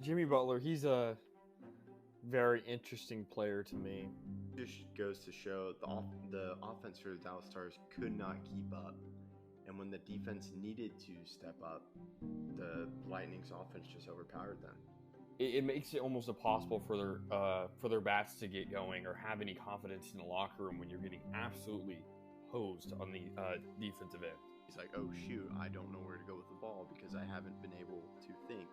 Jimmy Butler, he's a very interesting player to me. Just goes to show the offense for the Dallas Stars could not keep up. And when the defense needed to step up, the Lightning's offense just overpowered them. It makes it almost impossible for their bats to get going or have any confidence in the locker room when you're getting absolutely hosed on the defensive end. He's like, oh shoot, I don't know where to go with the ball because I haven't been able to think.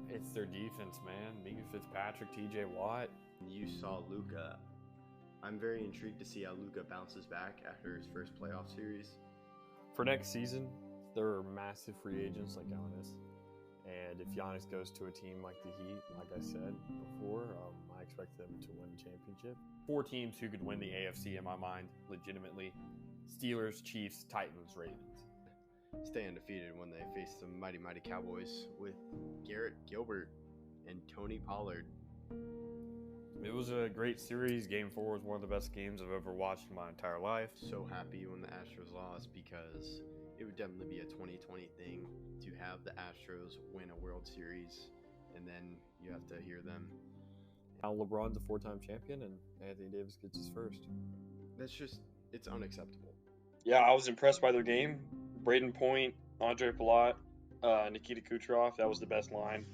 It's their defense, man. Minka Fitzpatrick, TJ Watt. You saw Luka. I'm very intrigued to see how Luka bounces back after his first playoff series. For next season, there are massive free agents like Giannis. And if Giannis goes to a team like the Heat, like I said before, I expect them to win the championship. 4 teams who could win the AFC in my mind, legitimately. Steelers, Chiefs, Titans, Ravens. Stay undefeated when they face the mighty Cowboys with Garrett Gilbert and Tony Pollard. It was a great series. Game 4 was one of the best games I've ever watched in my entire life. So happy when the Astros lost because it would definitely be a 2020 thing to have the Astros win a World Series and then you have to hear them. Now LeBron's a 4-time champion and Anthony Davis gets his first. It's unacceptable. Yeah, I was impressed by their game. Braden Point, Andre Palat, Nikita Kucherov, that was the best line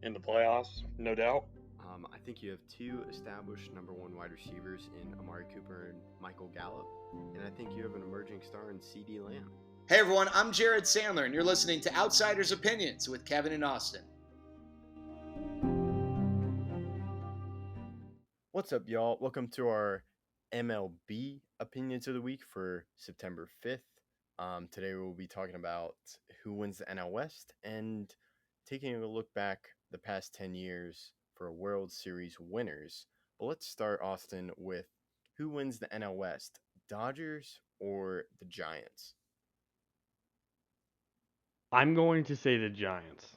in the playoffs, no doubt. I think you have 2 established number 1 wide receivers in Amari Cooper and Michael Gallup, and I think you have an emerging star in C.D. Lamb. Hey everyone, I'm Jared Sandler, and you're listening to Outsiders Opinions with Kevin and Austin. What's up, y'all? Welcome to our MLB Opinions of the Week for September 5th. Today we'll be talking about who wins the NL West and taking a look back the past 10 years for World Series winners. But let's start, Austin, with who wins the NL West, Dodgers or the Giants? I'm going to say the Giants.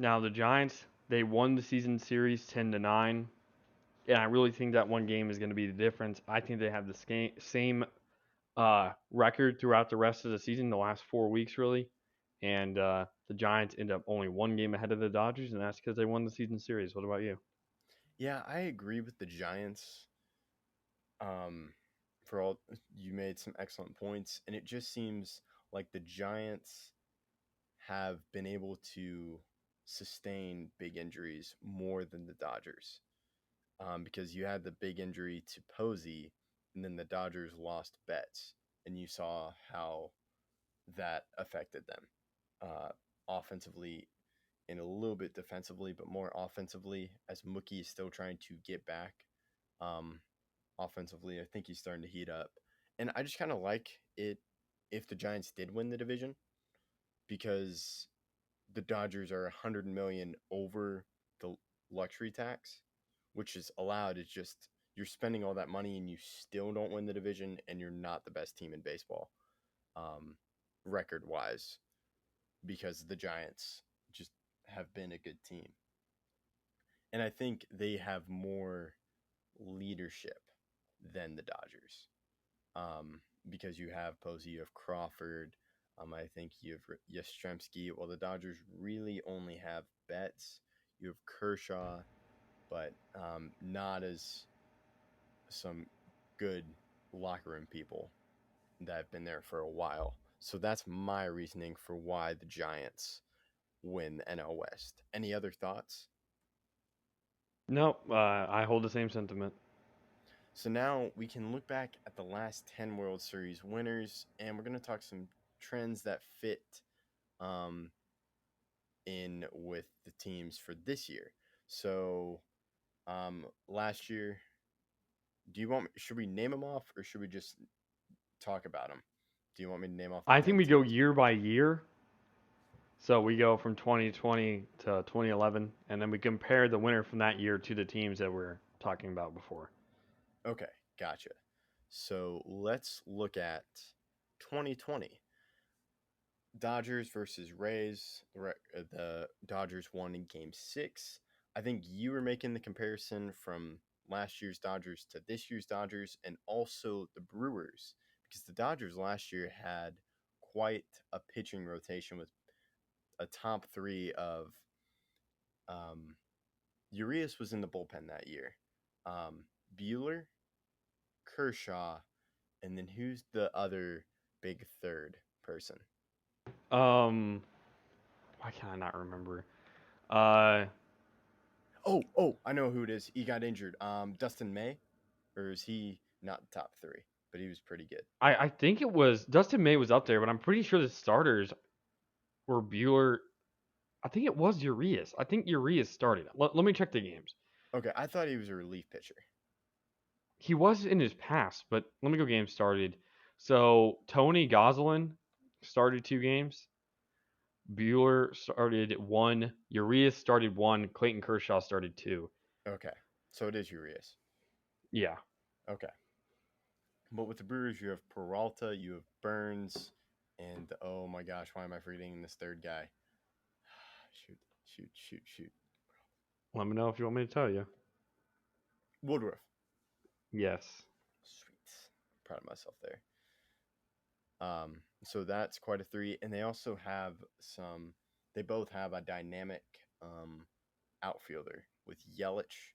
Now, the Giants, they won the season series 10-9, and I really think that one game is going to be the difference. I think they have the same record throughout the rest of the season, the last 4 weeks, really. And the Giants end up only 1 game ahead of the Dodgers, and that's because they won the season series. What about you? Yeah, I agree with the Giants. You made some excellent points, and it just seems like the Giants have been able to sustain big injuries more than the Dodgers. Because you had the big injury to Posey, and then the Dodgers lost Betts, and you saw how that affected them. Offensively and a little bit defensively, but more offensively as Mookie is still trying to get back. Offensively, I think he's starting to heat up. And I just kind of like it if the Giants did win the division because the Dodgers are $100 million over the luxury tax, which is allowed. It's just you're spending all that money and you still don't win the division and you're not the best team in baseball record-wise, because the Giants just have been a good team. And I think they have more leadership than the Dodgers. Because you have Posey, you have Crawford, I think you have Yastrzemski. Well, the Dodgers really only have Betts. You have Kershaw, but not as some good locker room people that have been there for a while. So that's my reasoning for why the Giants win the NL West. Any other thoughts? No, I hold the same sentiment. So now we can look back at the last 10 World Series winners, and we're going to talk some trends that fit in with the teams for this year. So last year, should we name them off or should we just talk about them? Do you want me to name off? I think we go year by year. So we go from 2020 to 2011, and then we compare the winner from that year to the teams that we're talking about before. Okay, gotcha. So let's look at 2020. Dodgers versus Rays. The Dodgers won in Game 6. I think you were making the comparison from last year's Dodgers to this year's Dodgers, and also the Brewers, because the Dodgers last year had quite a pitching rotation with a top 3 of Urias was in the bullpen that year. Bueller, Kershaw, and then who's the other big third person? Why can I not remember? Uh, Oh, I know who it is. He got injured. Dustin May, or is he not top 3? But he was pretty good. I think it was Dustin May was up there, but I'm pretty sure the starters were Bueller. I think it was Urias. I think Urias started. Let me check the games. Okay, I thought he was a relief pitcher. He was in his past, but let me go games started. So Tony Gonsolin started 2 games. Bueller started 1. Urias started 1. Clayton Kershaw started 2. Okay, so it is Urias. Yeah. Okay. But with the Brewers, you have Peralta, you have Burns, and oh my gosh, why am I forgetting this third guy? Shoot. Let me know if you want me to tell you. Woodruff. Yes. Sweet. Proud of myself there. So that's quite a 3. And they also have they both have a dynamic outfielder with Yelich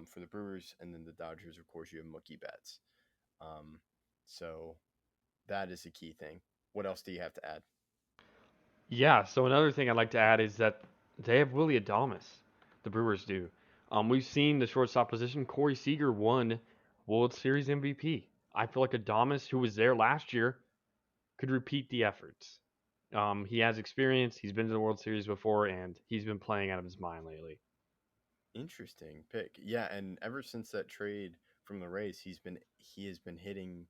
for the Brewers, and then the Dodgers, of course, you have Mookie Betts. So that is a key thing. What else do you have to add? Yeah, so another thing I'd like to add is that they have Willie Adames. The Brewers do. We've seen the shortstop position. Corey Seager won World Series MVP. I feel like Adames, who was there last year, could repeat the efforts. He has experience. He's been to the World Series before, and he's been playing out of his mind lately. Interesting pick. Yeah, and ever since that trade from the Rays, he has been hitting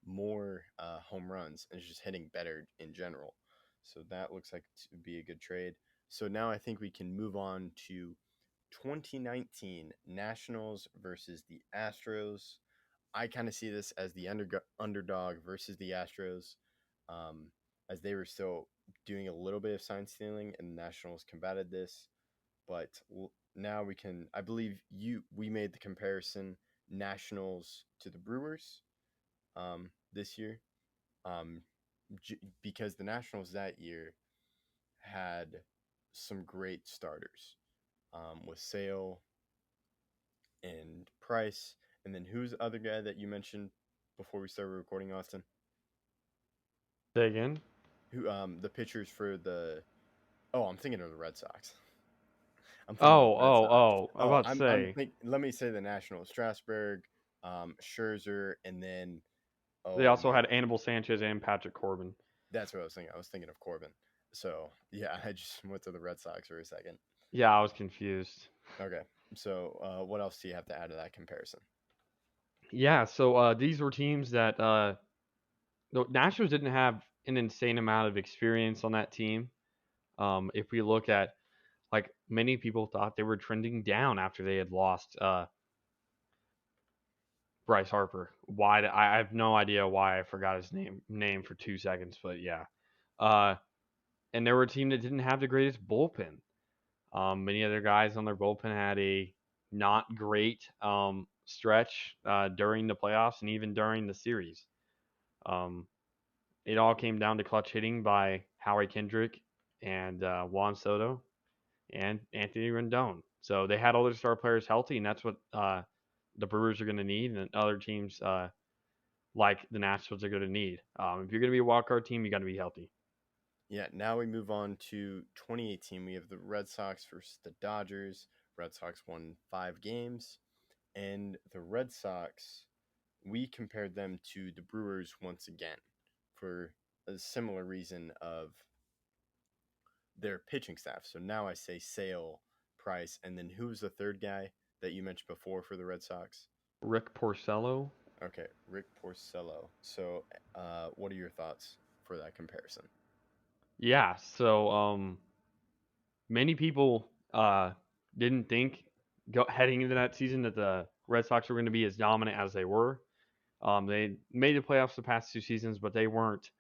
more home runs and is just hitting better in general. So that looks like to be a good trade. So now I think we can move on to 2019 Nationals versus the Astros. I kind of see this as the underdog versus the Astros, as they were still doing a little bit of sign stealing, and the Nationals combated this. But now we can, I believe we made the comparison Nationals to the Brewers this year, because the Nationals that year had some great starters with Sale and Price. And then who's the other guy that you mentioned before we started recording, Austin? Say again? Who the pitchers for the I'm thinking of the Red Sox. I'm about to say. Let me say the Nationals. Strasburg, Scherzer, and then They also had Anibal Sanchez and Patrick Corbin. That's what I was thinking. I was thinking of Corbin. So yeah, I just went to the Red Sox for a second. Yeah, I was confused. Okay. So what else do you have to add to that comparison? Yeah, so these were teams that the Nationals didn't have an insane amount of experience on that team. If we look at, like, many people thought they were trending down after they had lost Bryce Harper. Why? I have no idea why I forgot his name for 2 seconds, but yeah. And they were a team that didn't have the greatest bullpen. Many other guys on their bullpen had a not great stretch during the playoffs and even during the series. It all came down to clutch hitting by Howie Kendrick and Juan Soto and Anthony Rendon. So they had all their star players healthy, and that's what the Brewers are going to need, and other teams like the Nationals are going to need. If you're going to be a wild card team, you got to be healthy. Yeah, now we move on to 2018. We have the Red Sox versus the Dodgers. Red Sox won 5 games. And the Red Sox, we compared them to the Brewers once again for a similar reason of their pitching staff. So now I say Sale, Price, and then who's the third guy that you mentioned before for the Red Sox? Rick Porcello. Okay, Rick Porcello. So what are your thoughts for that comparison? Yeah, so many people didn't think heading into that season that the Red Sox were going to be as dominant as they were. They made the playoffs the past 2 seasons, but they weren't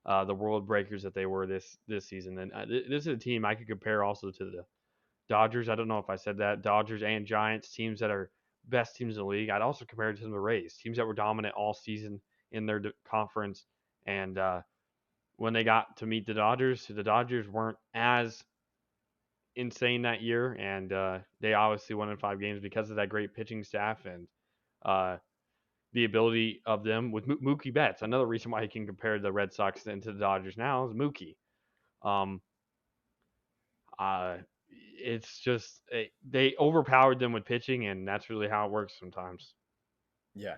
the world breakers that they were this season. And this is a team I could compare also to the Dodgers. I don't know if I said that. Dodgers and Giants, teams that are best teams in the league. I'd also compare it to the Rays, teams that were dominant all season in their conference. And when they got to meet the Dodgers weren't as insane that year, and they obviously won in 5 games because of that great pitching staff and uh, the ability of them with Mookie Betts. Another reason why he can compare the Red Sox into the Dodgers now is Mookie. Um, uh, it's just they overpowered them with pitching, and that's really how it works sometimes. Yeah,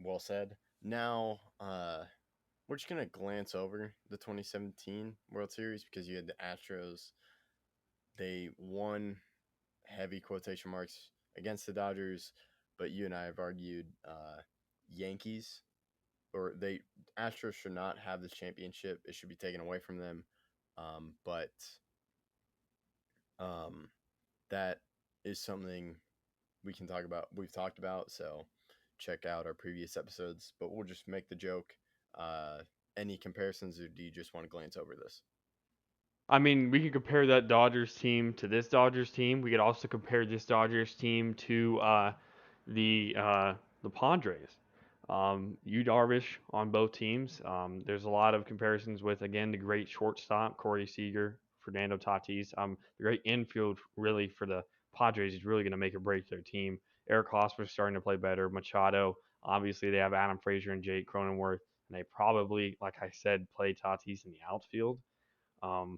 well said. Now, we're just gonna glance over the 2017 World Series because you had the Astros. They won, heavy quotation marks, against the Dodgers, but you and I have argued Yankees or they Astros should not have this championship. It should be taken away from them. But that is something we can talk about. We've talked about, so check out our previous episodes. But we'll just make the joke. Any comparisons, or do you just want to glance over this? I mean, we could compare that Dodgers team to this Dodgers team. We could also compare this Dodgers team to the Padres. Yu Darvish on both teams. There's a lot of comparisons with, again, the great shortstop Corey Seager, Fernando Tatis. The great infield really for the Padres is really going to make or break their team. Eric Hosmer's starting to play better. Machado, obviously they have Adam Frazier and Jake Cronenworth, and they probably, like I said, play Tatis in the outfield. Um,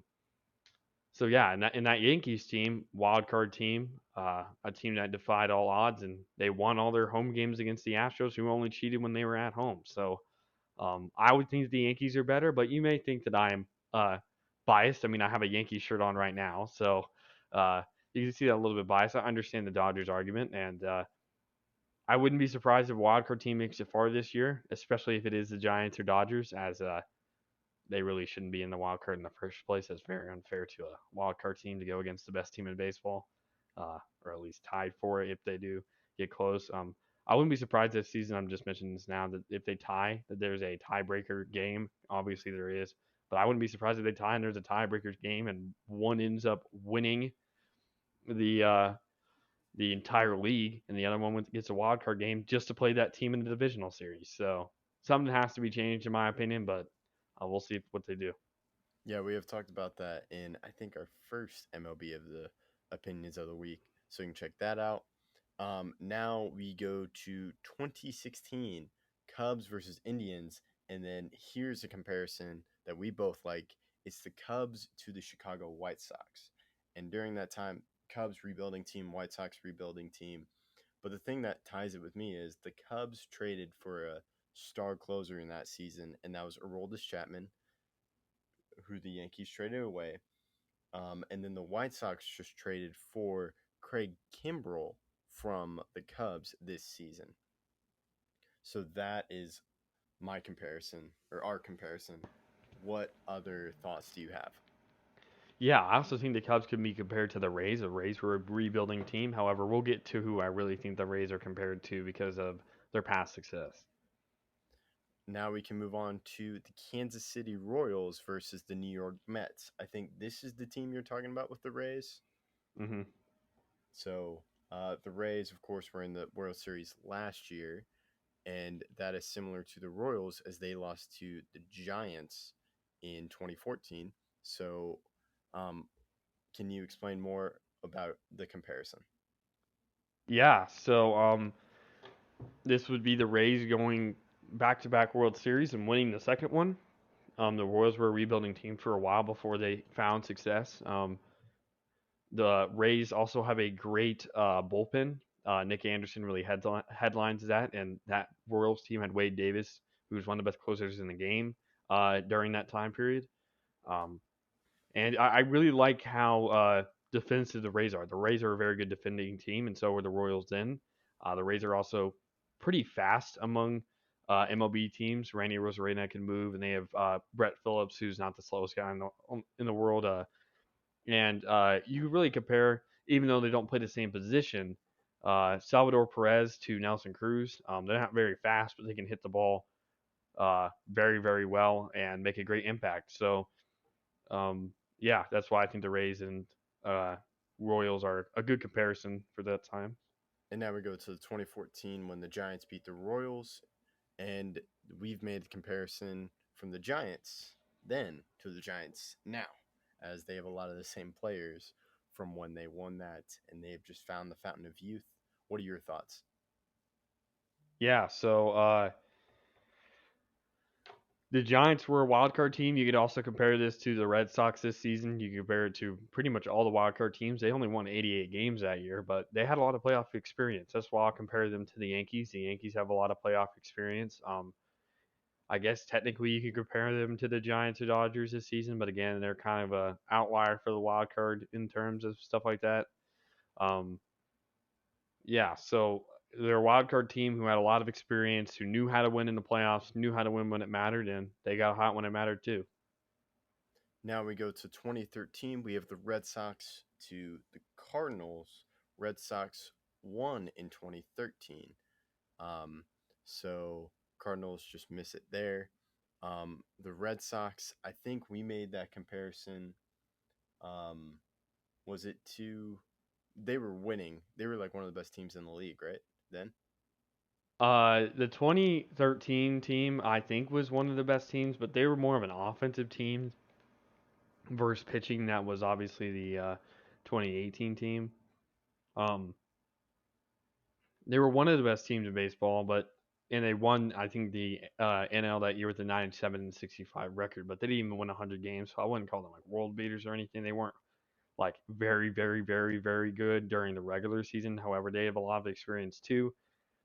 so yeah, in that Yankees team, wild card team, a team that defied all odds, and they won all their home games against the Astros, who only cheated when they were at home. So I would think the Yankees are better, but you may think that I'm biased. I mean, I have a Yankees shirt on right now, so uh, you can see that a little bit biased. I understand the Dodgers argument, and I wouldn't be surprised if a wild card team makes it far this year, especially if it is the Giants or Dodgers, as they really shouldn't be in the wild card in the first place. It's very unfair to a wild card team to go against the best team in baseball, or at least tied for it if they do get close. I wouldn't be surprised this season. I'm just mentioning this now that if they tie, that there's a tiebreaker game. Obviously there is, but I wouldn't be surprised if they tie and there's a tiebreaker game and one ends up winning the the entire league and the other one gets a wild card game just to play that team in the divisional series. So something has to be changed in my opinion, but we'll see what they do. Yeah, we have talked about that in, I think, our first MLB of the Opinions of the Week. So you can check that out. Now we go to 2016 Cubs versus Indians. And then here's a comparison that we both like. It's the Cubs to the Chicago White Sox. And during that time, Cubs rebuilding team, White Sox rebuilding team. But the thing that ties it with me is the Cubs traded for a star closer in that season, and that was Aroldis Chapman, who the Yankees traded away. And then the White Sox just traded for Craig Kimbrell from the Cubs this season. So that is my comparison, or our comparison. What other thoughts do you have? Yeah, I also think the Cubs could be compared to the Rays. The Rays were a rebuilding team. However, we'll get to who I really think the Rays are compared to because of their past success. Now we can move on to the Kansas City Royals versus the New York Mets. I think this is the team you're talking about with the Rays. Mm-hmm. So the Rays, of course, were in the World Series last year, and that is similar to the Royals as they lost to the Giants in 2014. So can you explain more about the comparison? Yeah, so this would be the Rays going back-to-back World Series and winning the second one. The Royals were a rebuilding team for a while before they found success. The Rays also have a great bullpen. Nick Anderson really headlines that, and that Royals team had Wade Davis, who was one of the best closers in the game during that time period. And I really like how defensive the Rays are. The Rays are a very good defending team, and so are the Royals then. The Rays are also pretty fast among MLB teams. Randy Rosarena can move, and they have Brett Phillips, who's not the slowest guy in the world. And you really compare, even though they don't play the same position, Salvador Perez to Nelson Cruz. They're not very fast, but they can hit the ball very, very well and make a great impact. So, yeah, that's why I think the Rays and Royals are a good comparison for that time. And now we go to the 2014 when the Giants beat the Royals, and we've made the comparison from the Giants then to the Giants now, as they have a lot of the same players. from when they won that, and they've just found the fountain of youth. What are your thoughts? Yeah, so the Giants were a wild card team. You could also compare this to the Red Sox this season. You could compare it to pretty much all the wild card teams. They only won 88 games that year, but they had a lot of playoff experience. That's why I'll compare them to the Yankees. The Yankees have a lot of playoff experience. I guess technically you could compare them to the Giants or Dodgers this season, but again, they're kind of a outlier for the wild card in terms of stuff like that. Um, yeah, so they're a wild card team who had a lot of experience, who knew how to win in the playoffs, knew how to win when it mattered, and they got hot when it mattered too. Now we go to 2013. We have the Red Sox to the Cardinals. Red Sox won in 2013. So Cardinals just miss it there. The Red Sox, I think we made that comparison. Was it to? They were winning. They were like one of the best teams in the league, right? Then. The 2013 team, I think, was one of the best teams, but they were more of an offensive team versus pitching. That was obviously the 2018 team. They were one of the best teams in baseball, and they won, I think, the NL that year with the 97-65 record, but they didn't even win 100 games, so I wouldn't call them like world beaters or anything. They weren't like very, very, very, very good during the regular season. However, they have a lot of experience too.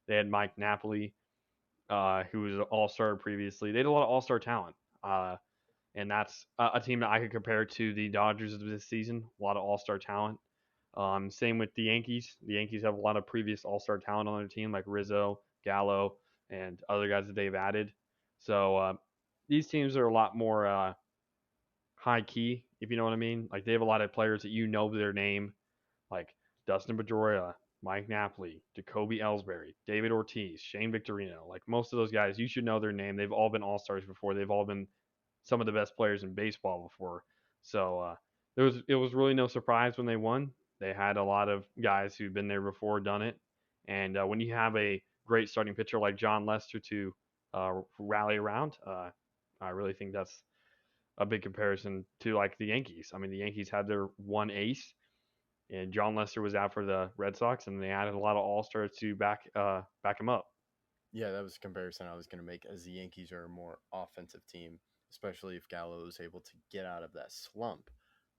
They had Mike Napoli, who was an all-star previously. They had a lot of all-star talent, and that's a team that I could compare to the Dodgers of this season. A lot of all-star talent. Same with the Yankees. The Yankees have a lot of previous all-star talent on their team, like Rizzo, Gallo, and other guys that they've added. So these teams are a lot more high key, if you know what I mean. Like they have a lot of players that you know their name, like Dustin Pedroia, Mike Napoli, Jacoby Ellsbury, David Ortiz, Shane Victorino. Like most of those guys, you should know their name. They've all been all stars before. They've all been some of the best players in baseball before. So it was really no surprise when they won. They had a lot of guys who've been there before, done it. And when you have a great starting pitcher like John Lester to rally around, I really think that's a big comparison to like the Yankees. I mean, the Yankees had their one ace, and John Lester was out for the Red Sox, and they added a lot of all stars to back him up. Yeah, that was a comparison I was going to make, as the Yankees are a more offensive team, especially if Gallo is able to get out of that slump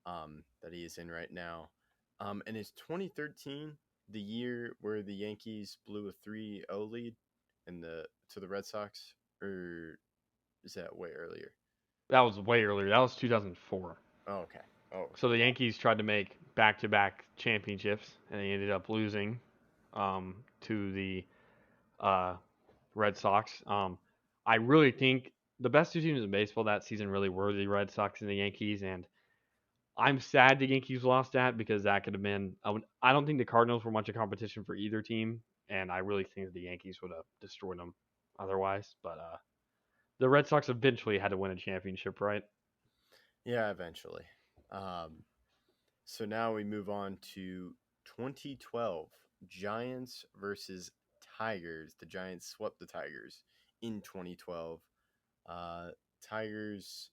that he is in right now. And is 2013 the year where the Yankees blew a 3-0 lead to the Red Sox, or is that way earlier? That was way earlier. That was 2004. Oh, okay. Oh, So the Yankees tried to make back-to-back championships, and they ended up losing to the Red Sox. I really think the best two teams in baseball that season really were the Red Sox and the Yankees, and I'm sad the Yankees lost that because that could have been. I don't think the Cardinals were much of competition for either team, and I really think the Yankees would have destroyed them otherwise. But the Red Sox eventually had to win a championship, right? yeah, eventually. So now we move on to 2012 Giants versus Tigers. The Giants swept the Tigers in 2012. Tigers,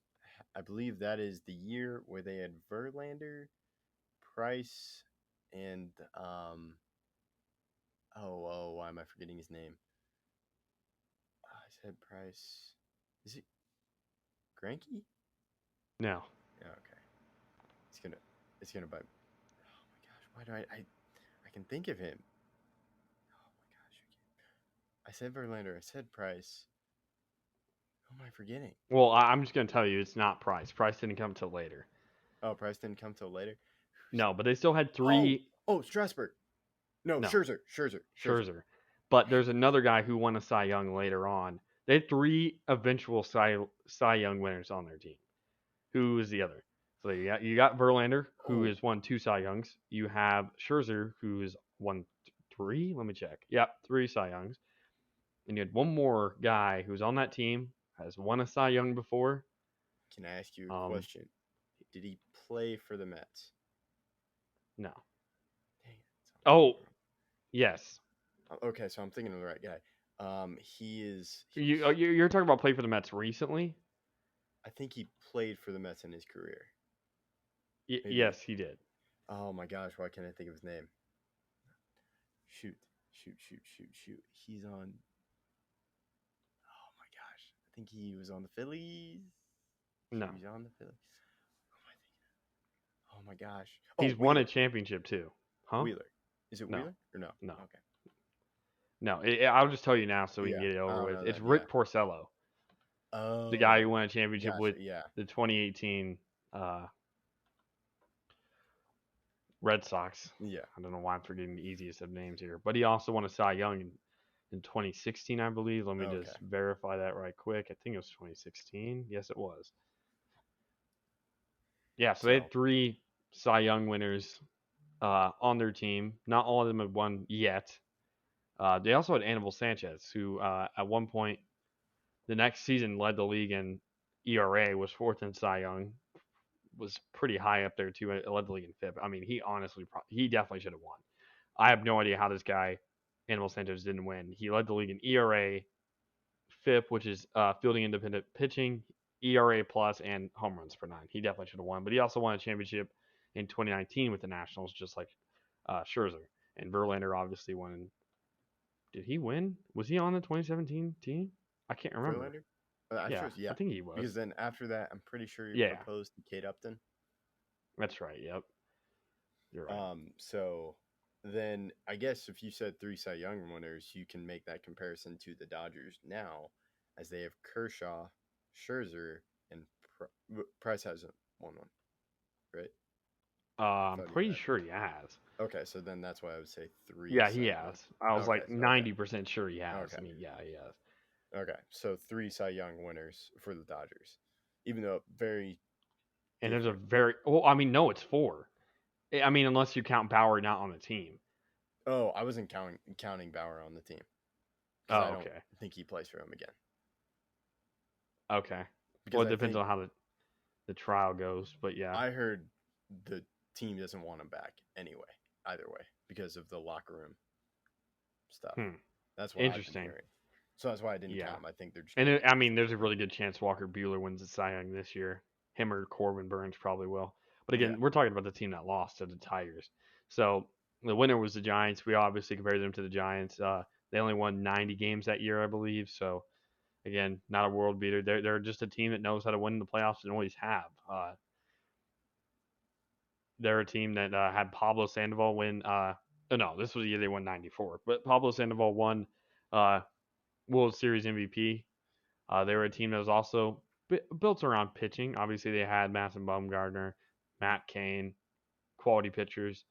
I believe that is the year where they had Verlander, Price, and why am I forgetting his name? I said Price. Is it Greinke? No. Yeah, okay. It's gonna bite. Oh my gosh, why do I can think of him. Oh my gosh, I said Verlander, I said Price. Who am I forgetting? Well, I'm just gonna tell you, it's not Price. Price didn't come till later. Oh, Price didn't come till later. No, but they still had three. Oh, Strasburg. No. Scherzer. But there's another guy who won a Cy Young later on. They had three eventual Cy Young winners on their team. Who is the other? So you got Verlander, who has won 2 Cy Youngs. You have Scherzer, who has won 3. Let me check. Yep, 3 Cy Youngs. And you had one more guy who's on that team, has won a Cy Young before. Can I ask you a question? Did he play for the Mets? No. Dang it. Oh, yes. Okay, so I'm thinking of the right guy. He is. You're talking about play for the Mets recently? I think he played for the Mets in his career. Yes, he did. Oh my gosh, why can't I think of his name? Shoot. He's on. Oh my gosh, I think he was on the Phillies. No. He's on the Phillies. Who am I thinking of? Oh my gosh. He's won a championship too. Huh? Wheeler. Is it No. Wheeler or no? No. Okay. No, I'll just tell you now so we can Yeah, get it I over don't with. know It's that, Rick yeah. Porcello, Oh. the guy who won a championship Gotcha, with yeah. the 2018 Red Sox. Yeah. I don't know why I'm forgetting the easiest of names here, but he also won a Cy Young in 2016, I believe. Let me Okay. just verify that right quick. I think it was 2016. Yes, it was. Yeah, so they had 3 Cy Young winners on their team. Not all of them have won yet. They also had Anibal Sanchez, who at one point the next season led the league in ERA, was 4th in Cy Young, was pretty high up there too. Led the league in FIP. I mean, he definitely should have won. I have no idea how this guy, Anibal Sanchez, didn't win. He led the league in ERA, FIP, which is fielding independent pitching, ERA plus, and home runs per 9. He definitely should have won. But he also won a championship in 2019 with the Nationals, just like Scherzer. And Verlander obviously won. Did he win? Was he on the 2017 team? I can't remember. Verlander? I think he was. Because then after that, I'm pretty sure he Yeah. proposed to Kate Upton. That's right. Yep. You're right. So then I guess if you said 3 Cy Young winners, you can make that comparison to the Dodgers now, as they have Kershaw, Scherzer, and Price hasn't won one, right? I'm pretty sure he has. Okay, so then that's why I would say 3. Yeah, he has. I was like 90% okay. sure he has. Okay. I mean, yeah, he has. Okay, so 3 Cy Young winners for the Dodgers, even though very. And there's a very well. I mean, no, it's 4. I mean, unless you count Bauer not on the team. Oh, I wasn't counting Bauer on the team. Oh, I don't okay. think he plays for him again. Okay. Because Well, it depends on how the trial goes, but yeah. I heard the team doesn't want him back anyway, either way, because of the locker room stuff. That's what interesting. I've been hearing. So that's why I didn't count him. I think they're just. And I mean, there's a really good chance Walker Buehler wins the Cy Young this year. Him or Corbin Burns probably will. But again, we're talking about the team that lost to the Tigers. So the winner was the Giants. We obviously compared them to the Giants. They only won 90 games that year, I believe. So again, not a world beater. They're just a team that knows how to win in the playoffs and always have. They're a team that had Pablo Sandoval win. No, this was the year they won 94. But Pablo Sandoval won World Series MVP. They were a team that was also built around pitching. Obviously, they had Madison Bumgarner, Matt Cain, quality pitchers.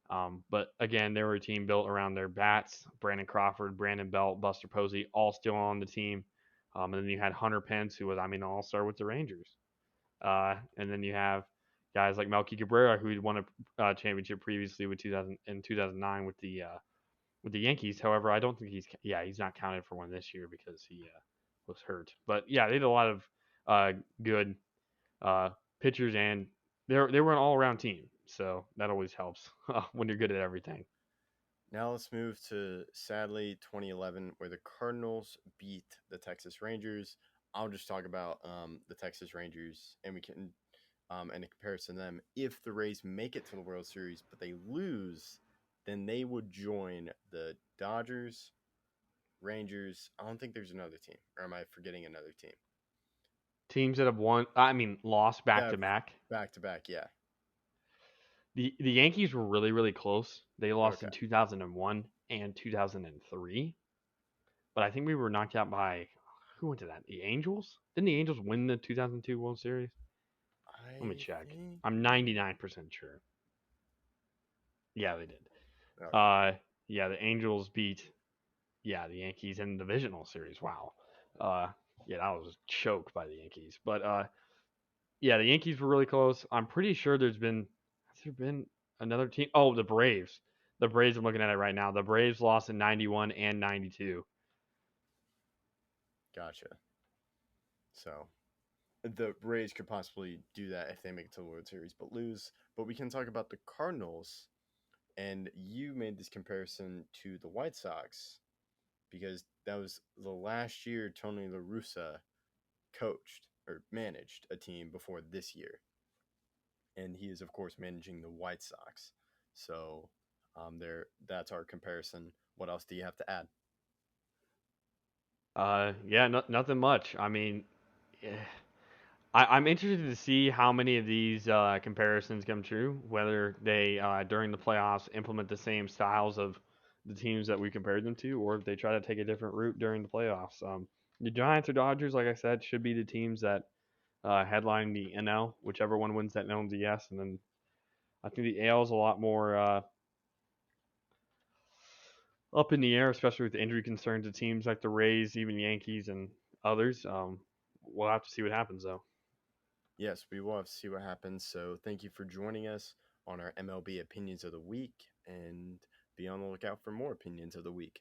But again, they were a team built around their bats. Brandon Crawford, Brandon Belt, Buster Posey, all still on the team. And then you had Hunter Pence, who was, an all-star with the Rangers. And then you have guys like Melky Cabrera, who had won a championship previously in 2009 with the Yankees. However, I don't think he's not counted for one this year because he was hurt. But yeah, they had a lot of good pitchers, and they were an all-around team. So that always helps when you're good at everything. Now let's move to, sadly, 2011, where the Cardinals beat the Texas Rangers. I'll just talk about the Texas Rangers, and we can, and in comparison to them, if the Rays make it to the World Series, but they lose, then they would join the Dodgers, Rangers. I don't think there's another team, or am I forgetting another team? Teams that have lost back-to-back. Back-to-back, yeah. The Yankees were really, really close. They lost in 2001 and 2003. But I think we were knocked out by, who went to that? The Angels? Didn't the Angels win the 2002 World Series? Let me check. I'm 99% sure. Yeah, they did. Okay. The Angels beat, the Yankees in the divisional series. Wow. That was choked by the Yankees. But, the Yankees were really close. I'm pretty sure has there been another team? Oh, the Braves. The Braves, I'm looking at it right now. The Braves lost in 91 and 92. Gotcha. So the Rays could possibly do that if they make it to the World Series, but lose. But we can talk about the Cardinals, and you made this comparison to the White Sox because that was the last year Tony La Russa coached or managed a team before this year. and he is, of course, managing the White Sox. So that's our comparison. What else do you have to add? Yeah, nothing much. I mean, eh, I'm interested to see how many of these comparisons come true. Whether they during the playoffs implement the same styles of the teams that we compared them to, or if they try to take a different route during the playoffs. The Giants or Dodgers, like I said, should be the teams that headline the NL. Whichever one wins that NLDS, and then I think the AL is a lot more up in the air, especially with the injury concerns of teams like the Rays, even Yankees, and others. We'll have to see what happens, though. Yes, we will have to see what happens. So thank you for joining us on our MLB Opinions of the Week, and be on the lookout for more Opinions of the Week.